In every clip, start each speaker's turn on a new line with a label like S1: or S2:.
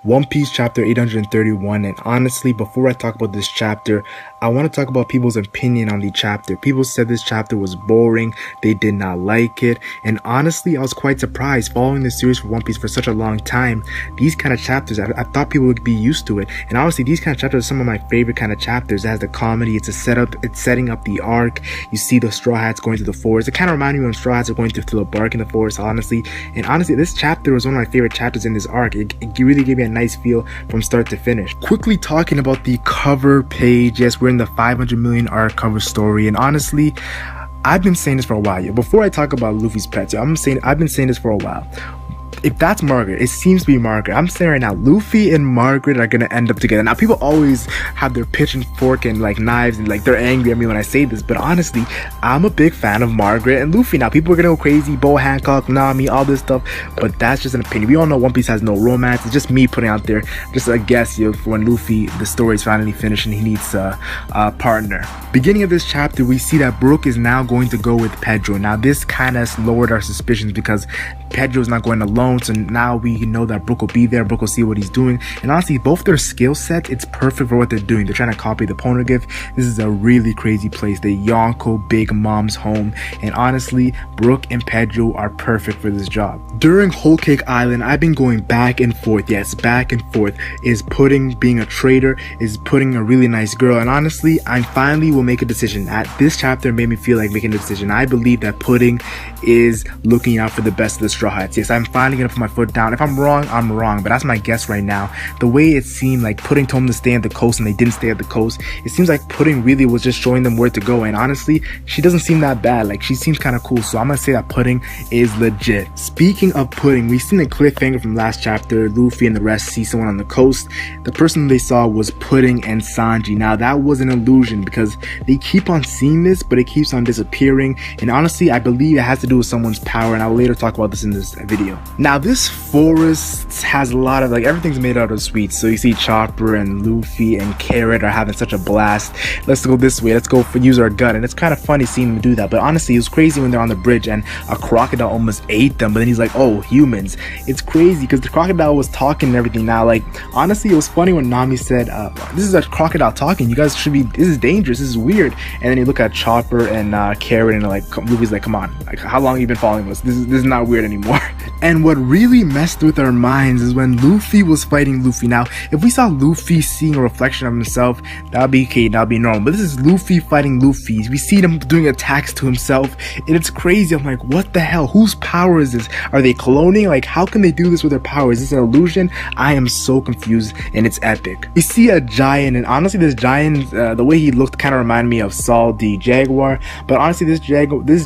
S1: One Piece chapter 831, and honestly, before I talk about this chapter, I want to talk about people's opinion on the chapter. People said this chapter was boring, they did not like it, and honestly, I was quite surprised following this series for One Piece for such a long time. These kind of chapters, I thought people would be used to it, and honestly, these kind of chapters are some of my favorite kind of chapters. It has the comedy, it's a setup, it's setting up the arc. You see the Straw Hats going through the forest. It kind of reminded me when Straw Hats are going through the bark in the forest, honestly. And honestly, this chapter was one of my favorite chapters in this arc. It really gave me a nice feel from start to finish. Quickly talking about the cover page. Yes, we're in the 500 million arc cover story, and honestly, I've been saying this for a while. Before I talk about Luffy's pets, I've been saying this for a while. If that's Margaret, it seems to be Margaret. I'm saying right now, Luffy and Margaret are gonna end up together. Now, people always have their pitch and fork and like knives and like they're angry at me when I say this, but honestly, I'm a big fan of Margaret and Luffy. Now, people are gonna go crazy, Bo Hancock, Nami, all this stuff, but that's just an opinion. We all know One Piece has no romance. It's just me putting out there, just a guess, for when Luffy, the story's finally finished and he needs a partner. Beginning of this chapter, we see that Brook is now going to go with Pedro. Now, this kind of lowered our suspicions because Pedro's not going alone, so now we know that Brook will be there. Brook will see what he's doing, and honestly, both their skill sets, it's perfect for what they're doing. They're trying to copy the Poneglyph. This is a really crazy place, the Yonko Big Mom's home, and honestly, Brook and Pedro are perfect for this job. During Whole Cake Island, I've been going back and forth. Yes, back and forth. Is Pudding being a traitor? Is Pudding a really nice girl? And honestly, I finally will make a decision. At this chapter made me feel like making a decision. I believe that Pudding is looking out for the best of the Straw Hats. Yes, I'm finally gonna put my foot down. If I'm wrong, I'm wrong, but that's my guess right now. The way it seemed like Pudding told them to stay at the coast and they didn't stay at the coast, it seems like Pudding really was just showing them where to go, and honestly, she doesn't seem that bad. Like, she seems kind of cool, so I'm gonna say that Pudding is legit. Speaking of Pudding, we've seen the cliffhanger from last chapter. Luffy and the rest see someone on the coast. The person they saw was Pudding and Sanji. Now, that was an illusion because they keep on seeing this, but it keeps on disappearing, and honestly, I believe it has to do with someone's power, and I'll later talk about this in this video. Now, this forest has a lot of, like, everything's made out of sweets. So you see Chopper and Luffy and Carrot are having such a blast. Let's go this way, let's go use our gun, and it's kind of funny seeing them do that. But honestly, it was crazy when they're on the bridge and a crocodile almost ate them, but then he's like, oh, humans. It's crazy because the crocodile was talking and everything. Now, like, honestly, it was funny when Nami said, this is a crocodile talking, you guys should be, this is dangerous, this is weird. And then you look at Chopper and Carrot, and like, Luffy's like, come on, like, how long have you been following us? This is not weird anymore. And what really messed with our minds is when Luffy was fighting Luffy. Now, if we saw Luffy seeing a reflection of himself, that'd be okay, that'd be normal. But this is Luffy fighting Luffy. We see him doing attacks to himself, and it's crazy. I'm like, what the hell? Whose power is this? Are they cloning? Like, how can they do this with their power? Is this an illusion? I am so confused, and it's epic. We see a giant, and honestly, this giant, the way he looked kind of reminded me of Saul the Jaguar. But honestly, this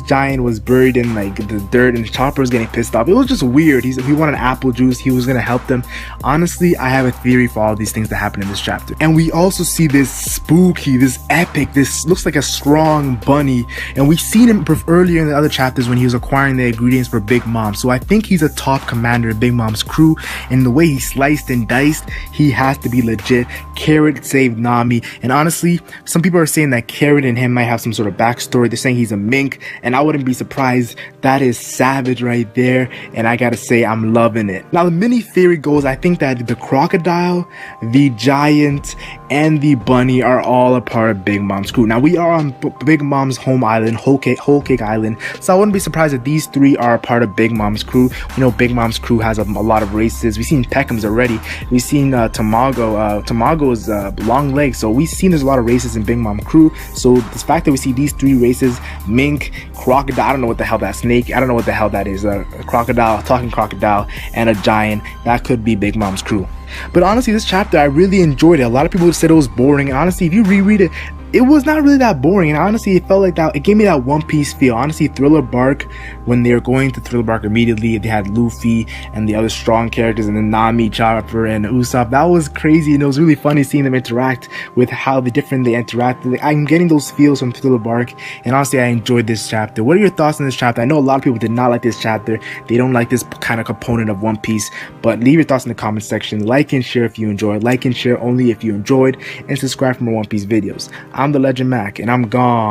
S1: giant was buried in like the dirt, and Chopper was getting pissed off. It was just weird. He wanted apple juice. He was gonna help them. Honestly, I have a theory for all these things that happen in this chapter. And we also see this spooky, this epic, this looks like a strong bunny, and we've seen him earlier in the other chapters when he was acquiring the ingredients for Big Mom. So I think he's a top commander of Big Mom's crew, and the way he sliced and diced, he has to be legit. Carrot saved Nami, and honestly, some people are saying that Carrot and him might have some sort of backstory. They're saying he's a mink, and I wouldn't be surprised. That is savage right there, and I gotta say, I'm loving it. Now, the mini theory goes, I think that the crocodile, the giant, and the bunny are all a part of Big Mom's crew. Now, we are on Big Mom's home island, Whole Cake Island, so I wouldn't be surprised if these three are a part of Big Mom's crew. We know Big Mom's crew has a lot of races. We've seen Peckham's already. We've seen Tamago. Tamago is long legs, so we've seen there's a lot of races in Big Mom crew. So the fact that we see these three races, mink, crocodile, I don't know what the hell that snake, I don't know what the hell that is, a crocodile, talking crocodile, and a giant, that could be Big Mom's crew. But honestly, this chapter, I really enjoyed it. A lot of people said it was boring, and honestly, if you reread it, it was not really that boring, and honestly, it felt like that. It gave me that One Piece feel. Honestly, Thriller Bark, when they were going to Thriller Bark immediately, they had Luffy and the other strong characters, and then Nami, Chopper, and Usopp. That was crazy, and it was really funny seeing them interact with how different they interact. I'm getting those feels from Thriller Bark, and honestly, I enjoyed this chapter. What are your thoughts on this chapter? I know a lot of people did not like this chapter. They don't like this kind of component of One Piece, but leave your thoughts in the comment section. Like and share if you enjoyed. Like and share only if you enjoyed, and subscribe for more One Piece videos. I'm the Legend Mac, and I'm gone.